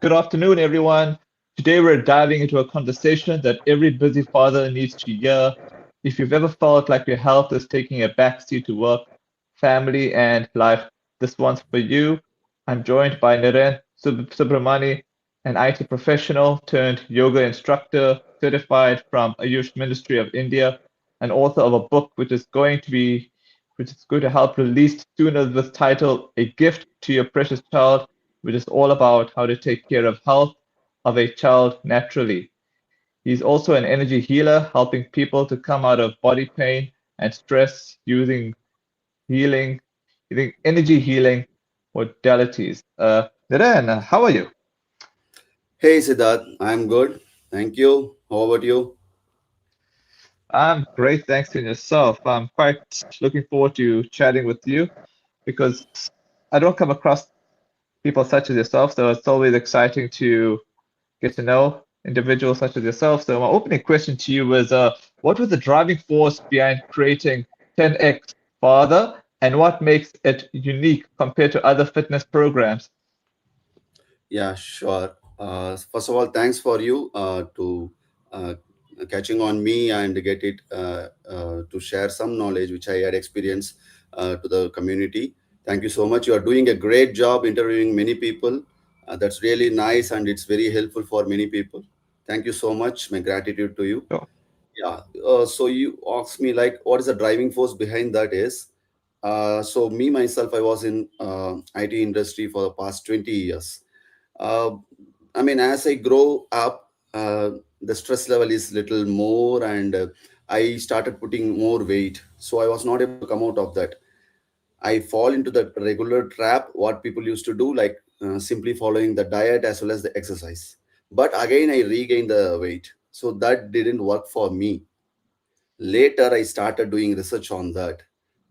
Good afternoon, everyone. Today we're diving into a conversation that every busy father needs to hear. If you've ever felt like your health is taking a backseat to work, family, and life, this one's for you. I'm joined by Naren Subramani, an IT professional turned yoga instructor, certified from Ayush Ministry of India, and author of a book which is going to help release sooner this title, A Gift to Your Precious Child, which is all about how to take care of health of a child naturally. He's also an energy healer, helping people to come out of body pain and stress healing, using energy healing modalities. Naren, how are you? Hey Siddharth, I'm good. Thank you. How about you? I'm great, thanks to yourself. I'm quite looking forward to chatting with you because I don't come across people such as yourself, so it's always exciting to get to know individuals such as yourself. So my opening question to you was, what was the driving force behind creating 10X Father, and what makes it unique compared to other fitness programs? Yeah, sure. First of all, thanks for you to uh, catching on me and get it to share some knowledge which I had experienced to the community. Thank you so much. You are doing a great job interviewing many people. That's really nice and it's very helpful for many people. Thank you so much. My gratitude to you. Sure. Yeah. So you asked me like, what is the driving force behind that is? So me myself, I was in IT industry for the past 20 years. Uh, I mean, as I grow up, the stress level is little more, and I started putting more weight. So I was not able to come out of that. I fall into the regular trap what people used to do, like simply following the diet as well as the exercise. But again, I regained the weight. So that didn't work for me. Later I started doing research on that.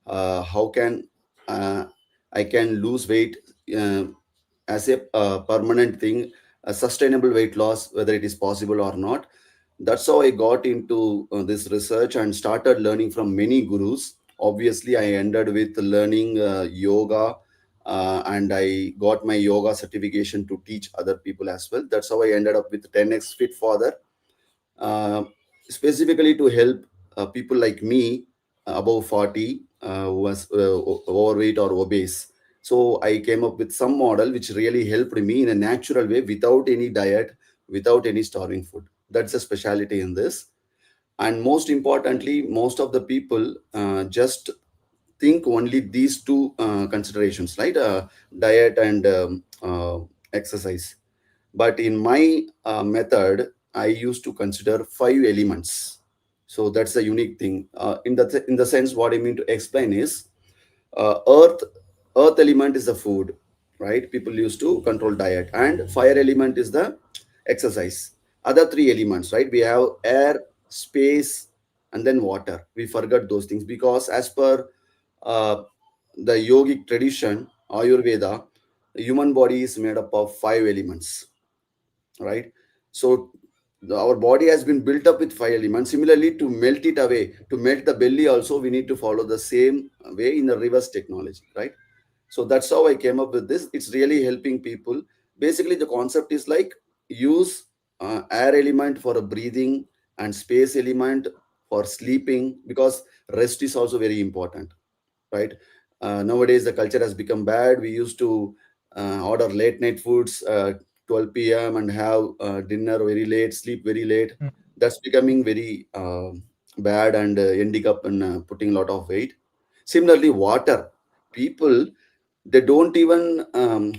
How can uh, I can lose weight uh, as a permanent thing, a sustainable weight loss, whether it is possible or not. That's how I got into this research and started learning from many gurus. Obviously I ended with learning yoga, and I got my yoga certification to teach other people as well. That's how I ended up with 10x fit father, uh, specifically to help people like me above 40 who was overweight or obese. So I came up with some model which really helped me in a natural way without any diet, without any starving food. That's a specialty in this. And most importantly, most of the people just think only these two considerations, right? Diet and exercise. But in my method, I used to consider five elements. So that's a unique thing. In the sense, what I mean to explain is, earth element is the food, right? People used to control diet, and fire element is the exercise. Other three elements, right? We have air, space, and then water. We forgot those things because as per uh, the yogic tradition, Ayurveda, the human body is made up of five elements, right? So our body has been built up with five elements. Similarly, to melt it away, to melt the belly, also we need to follow the same way in the reverse technology, right? So that's how I came up with this. It's really helping people. Basically, the concept is like use air element for a breathing and space element for sleeping, because rest is also very important, right? Nowadays, the culture has become bad. We used to order late night foods, 12 p.m., and have dinner very late, sleep very late. Mm. That's becoming very bad and ending up in putting a lot of weight. Similarly, water. People, they don't even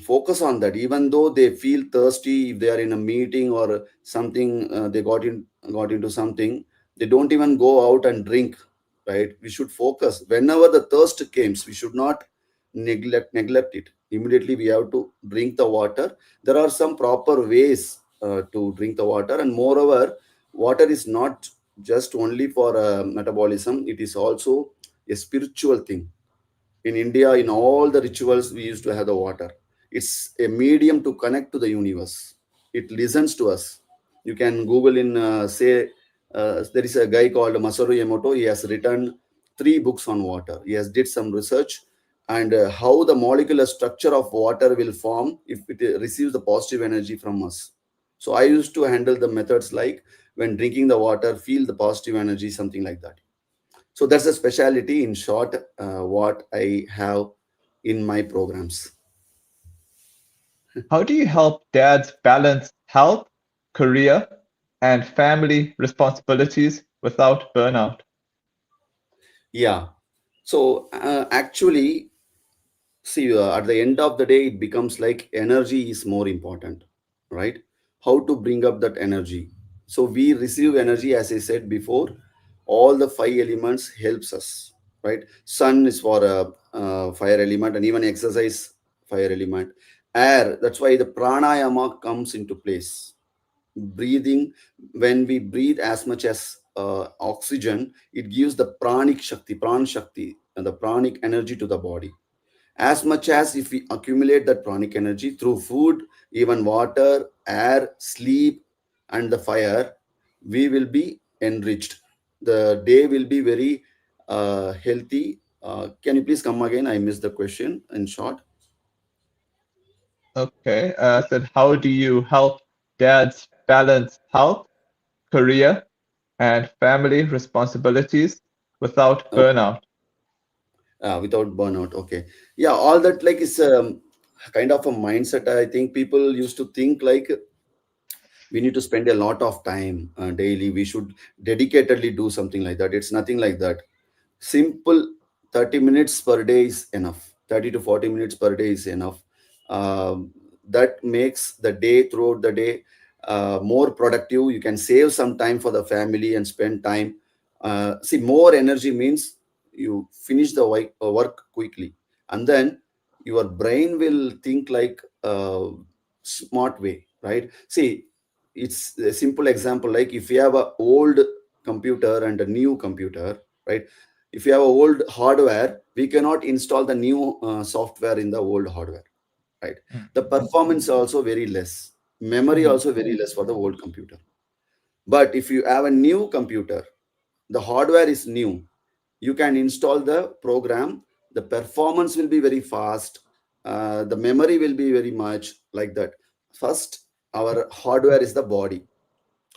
focus on that, even though they feel thirsty if they are in a meeting or something, they got into something, they don't even go out and drink, right? We should focus whenever the thirst comes. We should not neglect it. Immediately we have to drink the water. There are some proper ways to drink the water, and moreover, water is not just only for metabolism, it is also a spiritual thing. In India, in all the rituals, we used to have the water. It's a medium to connect to the universe. It listens to us. You can Google in, say, there is a guy called Masaru Emoto. He has written three books on water. He has did some research, and how the molecular structure of water will form if it receives the positive energy from us. So I used to handle the methods like when drinking the water, feel the positive energy, something like that. So that's a specialty in short, what I have in my programs. How do you help dads balance health, career, and family responsibilities without burnout? Yeah. So actually, see, at the end of the day, it becomes like energy is more important, right? How to bring up that energy. So we receive energy, as I said before, all the five elements helps us, right? Sun is for a, fire element, and even exercise, fire element. Air, that's why the pranayama comes into place. Breathing, when we breathe as much as oxygen, it gives the pranic shakti, pran shakti, and the pranic energy to the body. As much as if we accumulate that pranic energy through food, even water, air, sleep, and the fire, we will be enriched. The day will be very healthy. Can you please come again? I missed the question in short. Okay, I said, how do you help dads balance health, career, and family responsibilities without Okay. burnout? Without burnout. Okay. Yeah, all that like is kind of a mindset. I think people used to think like we need to spend a lot of time daily. We should dedicatedly do something like that. It's nothing like that. Simple 30 minutes per day is enough. 30 to 40 minutes per day is enough. That makes the day, throughout the day, more productive. You can save some time for the family and spend time. See, more energy means you finish the work quickly, and then your brain will think like smart way, right? See, it's a simple example, like if you have a old computer and a new computer, right? If you have a old hardware, we cannot install the new software in the old hardware, right? The Mhm. performance also very less, memory also very less for the old computer. But if you have a new computer, the hardware is new, you can install the program, the performance will be very fast, the memory will be very much like that. First, our hardware is the body.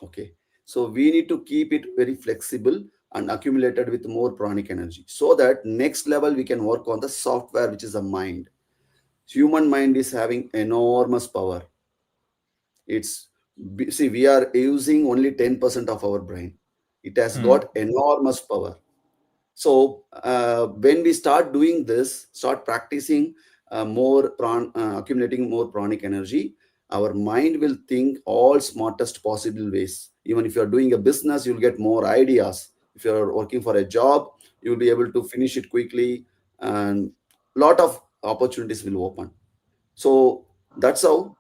Okay. So we need to keep it very flexible and accumulated with more pranic energy, so that next level we can work on the software, which is the mind. Human mind is having enormous power. It's, see, we are using only 10% of our brain. It has Mm. got enormous power. So when we start doing this, start practicing accumulating more pranic energy, our mind will think all smartest possible ways. Even if you are doing a business, you'll get more ideas. If you are working for a job, you'll be able to finish it quickly, and lot of opportunities will open. So that's how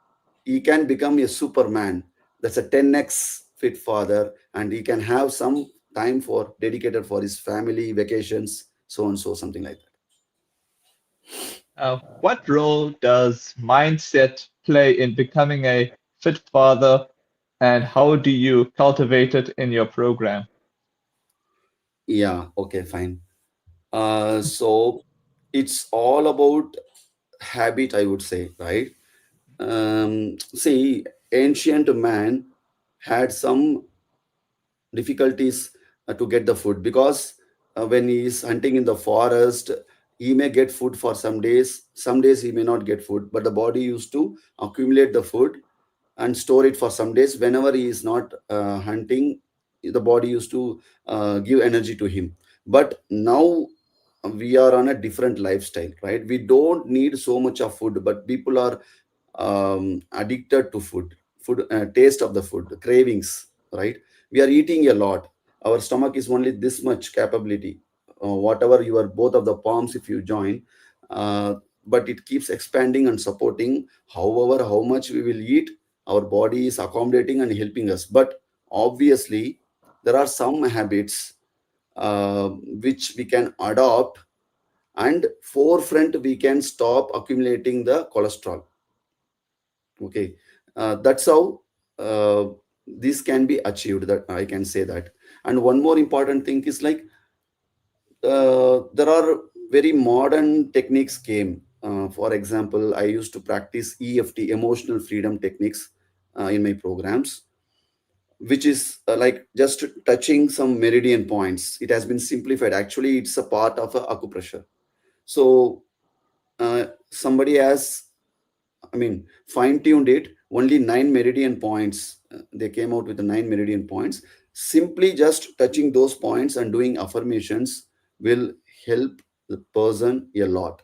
he can become a superman. That's a 10x fit father, and he can have some time for dedicated for his family, vacations, so and so, something like that. What role does mindset play in becoming a fit father, and how do you cultivate it in your program? Yeah, okay, fine. So it's all about habit, I would say, right? See, ancient man had some difficulties to get the food, because when he is hunting in the forest, he may get food for some days he may not get food, but the body used to accumulate the food and store it for some days. Whenever he is not hunting, the body used to give energy to him. But now we are on a different lifestyle, right? We don't need so much of food, but people are addicted to food, taste of the food, cravings, right? We are eating a lot. Our stomach is only this much capability, whatever your both of the palms if you join, uh, but it keeps expanding and supporting. However, how much we will eat, our body is accommodating and helping us. But obviously there are some habits which we can adopt, and forefront we can stop accumulating the cholesterol. Okay. That's how uh, this can be achieved, that I can say that. And one more important thing is like, there are very modern techniques came. For example, I used to practice EFT, emotional freedom techniques, in my programs, which is like just touching some meridian points. It has been simplified. Actually, it's a part of acupressure. So somebody has, I mean, fine tuned it. Only 9 meridian points. They came out with the 9 meridian points. Simply just touching those points and doing affirmations will help the person a lot.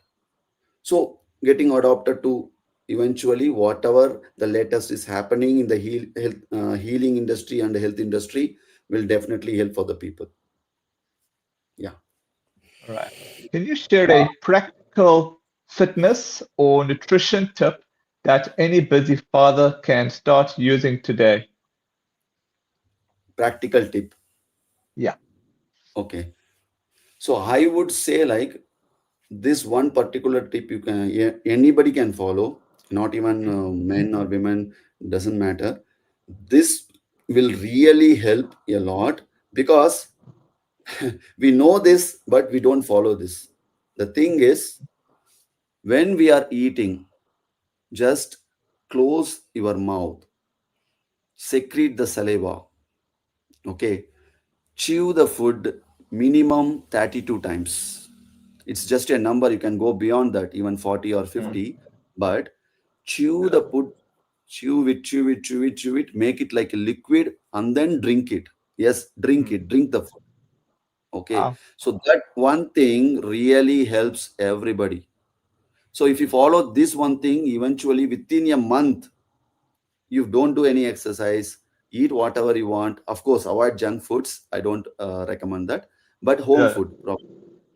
So getting adopted to eventually whatever the latest is happening in the healing industry and the health industry will definitely help for the people. Yeah. All right. Can you share a practical fitness or nutrition tip that any busy father can start using today? Practical tip. Yeah. Okay. So I would say like this one particular tip you can, anybody can follow, not even men or women, doesn't matter. This will really help a lot because we know this but we don't follow this. The thing is, when we are eating, just close your mouth, secrete the saliva, okay, chew the food minimum 32 times. It's just a number, you can go beyond that, even 40 or Mm. 50, but chew Yeah. the food, chew it, chew it, chew it, chew it, make it like a liquid, and then drink it. Yes, drink Mm. it, drink the food. Okay, Wow. so that one thing really helps everybody. So if you follow this one thing, eventually within a month, you don't do any exercise, eat whatever you want. Of course, avoid junk foods. I don't recommend that. But home Yeah. food,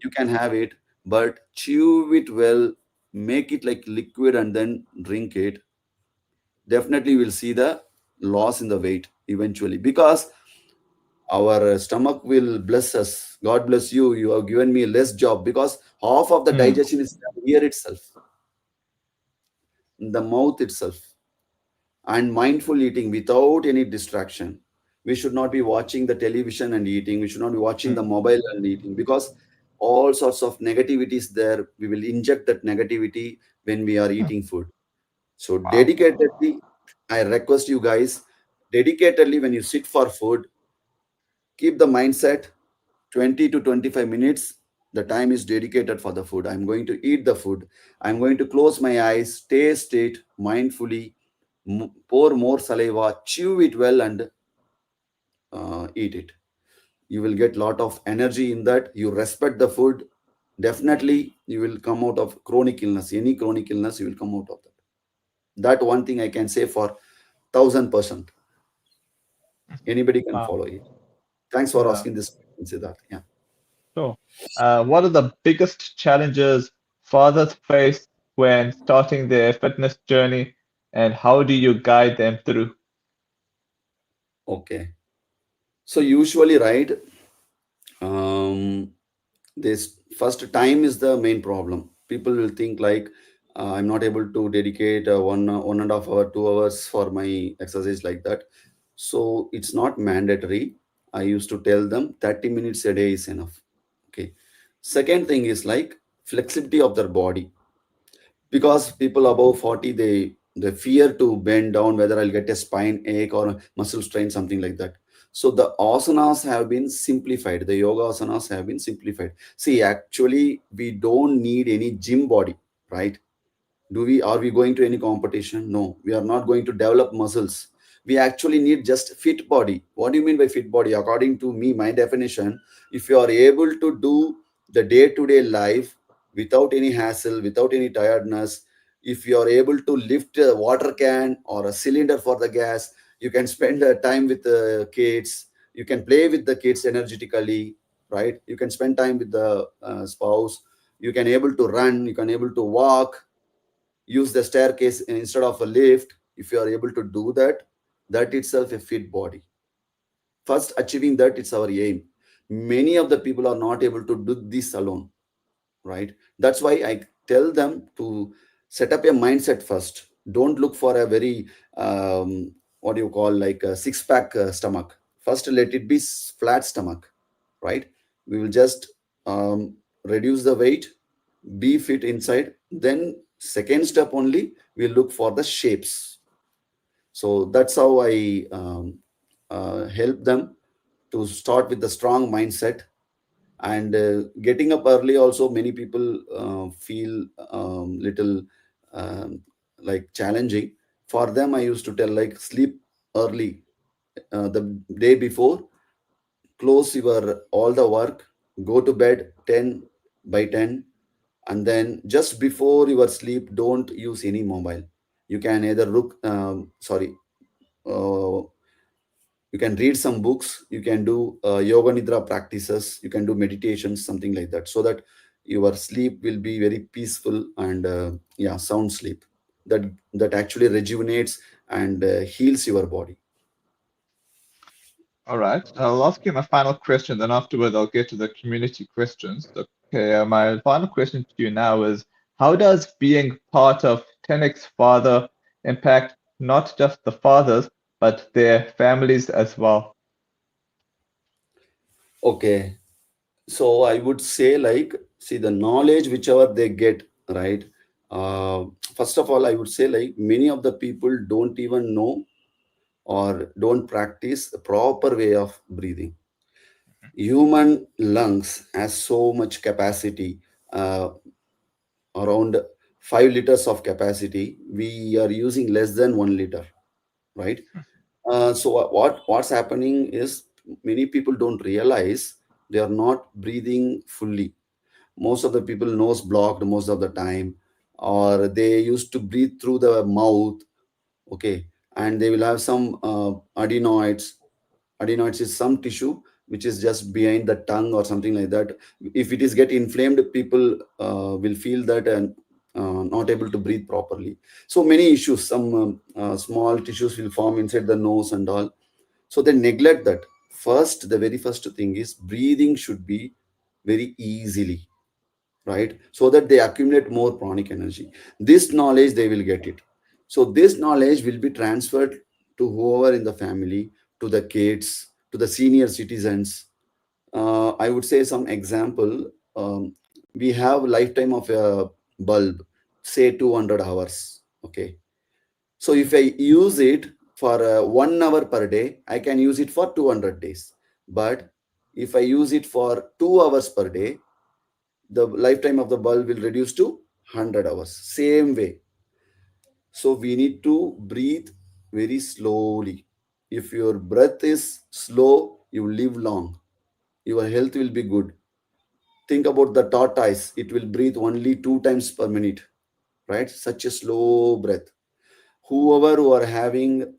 you can have it, but chew it well, make it like liquid, and then drink it. Definitely, we'll see the loss in the weight eventually because our stomach will bless us. God bless you. You have given me less job because half of the Mm. digestion is here itself, in the mouth itself. And mindful eating without any distraction. We should not be watching the television and eating. We should not be watching the Mm. mobile and eating because all sorts of negativity is there. We will inject that negativity when we are Mm. eating food. So Wow. dedicatedly, I request you guys, dedicatedly when you sit for food, keep the mindset 20 to 25 minutes. The time is dedicated for the food. I'm going to eat the food. I'm going to close my eyes, taste it mindfully, pour more saliva, chew it well, and eat it. You will get lot of energy in that. You respect the food. Definitely, you will come out of chronic illness. Any chronic illness, you will come out of that. That one thing I can say for 1000%. Anybody can Wow. follow it. Thanks for Yeah. asking this question, Siddharth. Yeah. So, what are the biggest challenges fathers face when starting their fitness journey, and how do you guide them through? Okay. So usually, right, um, this first time is the main problem. People will think like I'm not able to dedicate 1.5 hour, 2 hours for my exercise like that. So it's not mandatory. I used to tell them 30 minutes a day is enough. Okay. Second thing is like flexibility of their body, because people above 40, they fear to bend down, whether I'll get a spine ache or a muscle strain, something like that. So the asanas have been simplified, the yoga asanas have been simplified. See, actually we don't need any gym body, right? Do we, are we going to any competition? No, we are not going to develop muscles. We actually need just fit body. What do you mean by fit body? According to me, my definition, if you are able to do the day to day life without any hassle, without any tiredness, if you are able to lift a water can or a cylinder for the gas, you can spend time with the kids, you can play with the kids energetically, right? You can spend time with the spouse, you can able to run, you can able to walk, use the staircase instead of a lift. If you are able to do that, that itself a fit body. First achieving that, it's our aim. Many of the people are not able to do this alone, right? That's why I tell them to set up a mindset first. Don't look for a very what do you call, like a six pack stomach. First let it be flat stomach, right? We will just reduce the weight, be fit inside. Then second step only, we look for the shapes. So that's how I help them to start with the strong mindset. And getting up early also, many people feel little um, like challenging. For them, I used to tell like sleep early, the day before, close your all the work, go to bed 10 by 10, and then just before your sleep, don't use any mobile. You can either look uh, you can read some books, you can do yoga nidra practices, you can do meditations, something like that, so that your sleep will be very peaceful and yeah, sound sleep that actually rejuvenates and heals your body. All right. I'll ask you my final question, then afterwards I'll get to the community questions. Okay, my final question to you now is, how does being part of 10x Father impact not just the fathers, but their families as well? Okay, so I would say, like, see, the knowledge whichever they get, right? uh, First of all, I would say, like, many of the people don't even know or don't practice the proper way of breathing. Human lungs has so much capacity, uh, around 5 liters of capacity. We are using less than 1 liter, right? So what's happening is, many people don't realize they are not breathing fully. Most of the people nose blocked most of the time, or they used to breathe through the mouth. Okay, and they will have some adenoids is some tissue which is just behind the tongue or something like that. If it is get inflamed, people will feel that, and not able to breathe properly. So many issues, some small tissues will form inside the nose and all. So they neglect that. First, the very first thing is breathing should be very easily, right? So that they accumulate more pranic energy. This knowledge they will get it. So this knowledge will be transferred to whoever in the family, to the kids, to the senior citizens. I would say some example. We have lifetime of a bulb, say 200 hours. Okay, so if I use it for 1 hour per day, I can use it for 200 days. But if I use it for 2 hours per day, the lifetime of the bulb will reduce to 100 hours. Same way. So we need to breathe very slowly. If your breath is slow, you live long. Your health will be good. Think about the tortoise. It will breathe only 2 times per minute, right? Such a slow breath. Whoever who are having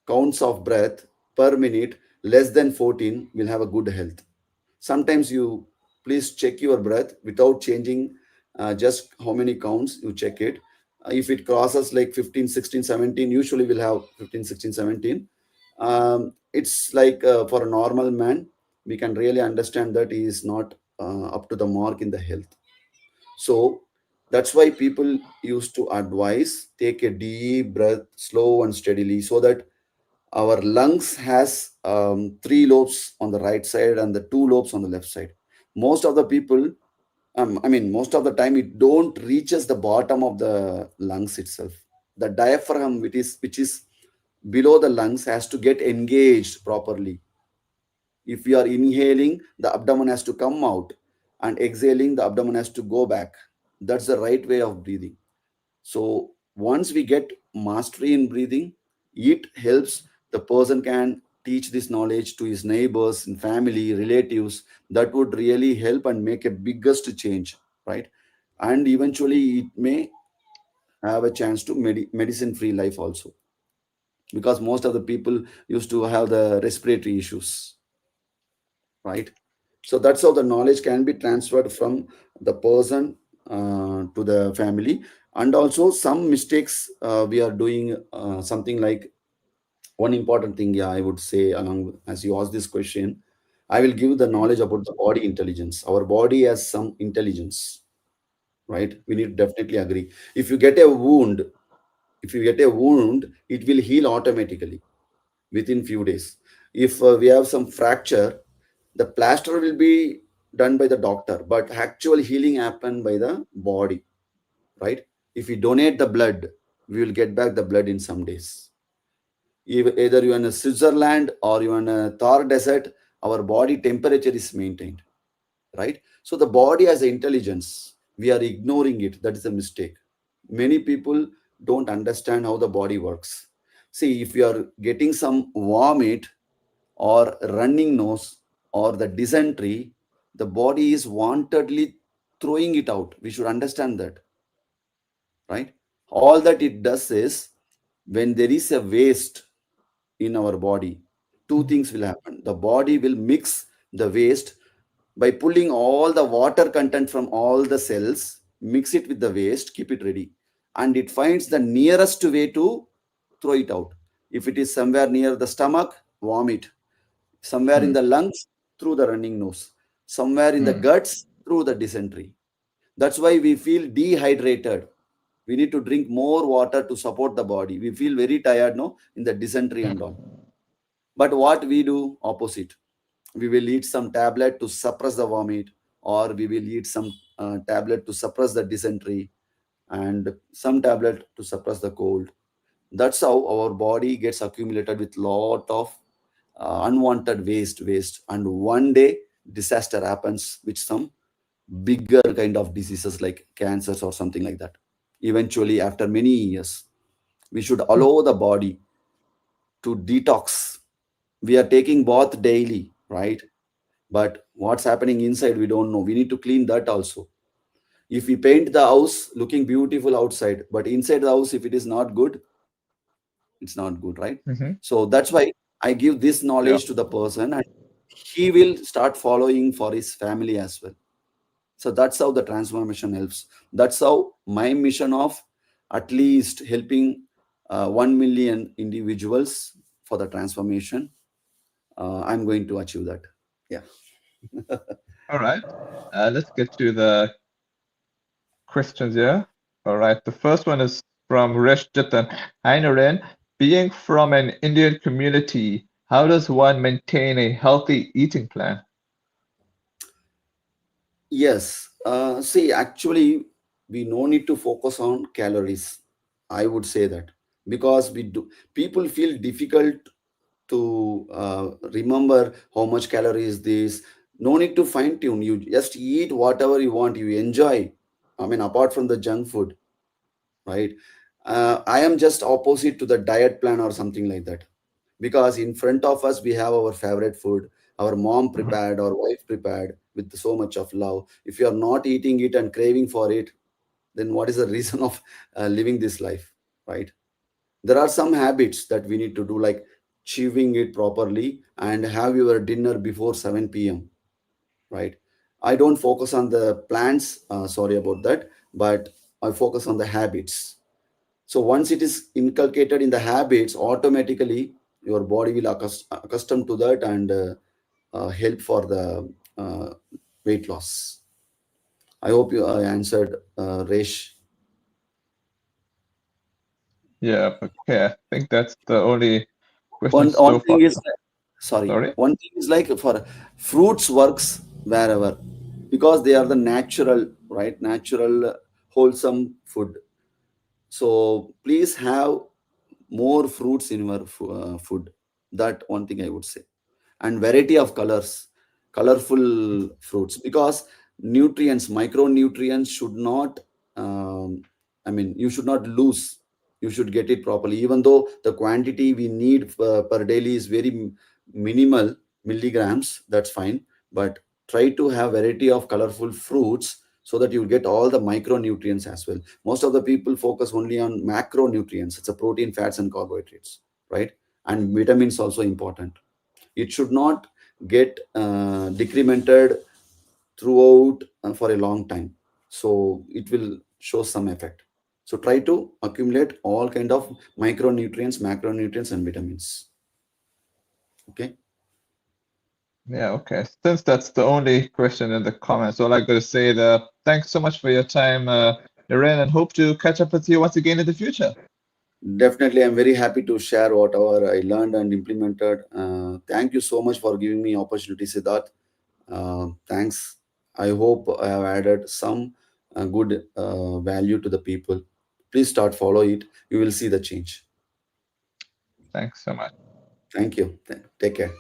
counts of breath per minute less than 14 will have a good health. Sometimes you please check your breath without changing, just how many counts you check it. If it crosses like 15, 16, 17, usually we'll have 15, 16, 17. It's like, for a normal man, we can really understand that he is not up to the mark in the health. So that's why people used to advise take a deep breath, slow and steadily, so that our lungs has three lobes on the right side and the two lobes on the left side. Most of the people, most of the time, it don't reaches the bottom of the lungs itself. The diaphragm, which is below the lungs, has to get engaged properly. If we are inhaling, the abdomen has to come out, and exhaling, the abdomen has to go back. That's the right way of breathing. So once we get mastery in breathing, it helps the person can teach this knowledge to his neighbors and family, relatives. That would really help and make a biggest change, right? And eventually, it may have a chance to medicine-free life also, because most of the people used to have the respiratory issues, right? So that's how the knowledge can be transferred from the person to the family. And also some mistakes we are doing, something like, one important thing, yeah, I would say, along as you ask this question, I will give the Mhm. knowledge about the body intelligence. Our body has some intelligence, right? We need to definitely agree. If you get a wound, it will heal automatically within few days. If we have some fracture, the plaster will be done by the doctor, but actual healing happen by the body, right? If we donate the blood, we will get back the blood in some days. Either you are in a Switzerland or you are in a Thar desert, our body temperature is maintained, right? So the body has intelligence. We are ignoring it. That is a mistake. Many people don't understand how the body works. See, if you are getting some vomit or running nose or the dysentery, the body is wantedly throwing it out. We should understand that, right? All that it does is, when there is a waste in our body, two things will happen. The body will mix the waste by pulling all the water content from all the cells, mix it with the waste, keep it ready, and it finds the nearest way to throw it out. If it is somewhere near the stomach, vomit. Somewhere in Mm, the lungs, through the running nose. Somewhere in the mm, guts, through the dysentery. That's why we feel dehydrated. We need to drink more water to support the body. We feel very tired, no, in the dysentery and all. mm, But what we do, opposite. We will eat some tablet to suppress the vomit, or we will eat some tablet to suppress the dysentery, and some tablet to suppress the cold. That's how our body gets accumulated with lot of unwanted waste, and one day disaster happens with some bigger kind of diseases like cancers or something like that. Eventually, after many years, we should mm, allow the body to detox. We are taking bath daily, right? But what's happening inside, we don't know. We need to clean that also. If we paint the house looking beautiful outside, but inside the house, if it is not good, it's not good, right? So mhm. that's why I give this knowledge to Yeah. the person, and he will start following for his family as well. So that's how the transformation helps. That's how my mission of at least helping 1 million individuals for the transformation, I'm going to achieve that. Yeah. All right. Let's get to the questions here. All right. The first one is from Resh Jitan. Hi, Naren. Being from an Indian community, how does one maintain a healthy eating plan? Yes. See, actually, we no need to focus on calories. I would say that, because we do. People feel difficult to remember how much calories this. No need to fine tune. You just eat whatever you want. You enjoy. I mean, apart from the junk food, right? I am just opposite to the diet plan or something like that, because in front of us we have our favorite food, our mom Mhm. prepared, our wife prepared with so much of love. If you are not eating it and craving for it, then what is the reason of living this life, right? There are some habits that we need to do, like chewing it properly and have your dinner before 7 p.m., right? I don't focus on the plans, sorry about that, but I focus on the habits. So once it is inculcated in the habits, automatically your body will accustom to that, and help for the weight loss. I hope you answered, Resh. Yeah, okay. I think that's the only question One so thing far. is, sorry, Sorry? one thing is like for fruits works wherever, because they are the natural, right? Natural, wholesome food. So please have more fruits in your food. That one thing I would say. And variety of colors, colorful fruits, because nutrients, micronutrients should not, um, I mean, you should not lose. You should get it properly, even though the quantity we need per daily is very minimal milligrams. That's fine, but try to have variety of colorful fruits so that you get all the micronutrients as well. Most of the people focus only on macronutrients. It's a protein, fats, and carbohydrates, right? And vitamins also important. It should not get decremented throughout for a long time, so it will show some effect. So try to accumulate all kind of micronutrients, macronutrients, and vitamins. Okay. Yeah, okay. Since that's the only question in the comments, all I gotta say thanks so much for your time, Naren, and hope to catch up with you once again in the future. Definitely, I'm very happy to share whatever I learned and implemented. Thank you so much for giving me opportunity, Siddharth. Thanks. I hope I have added some good value to the people. Please start follow it. You will see the change. Thanks so much. Thank you. Take care.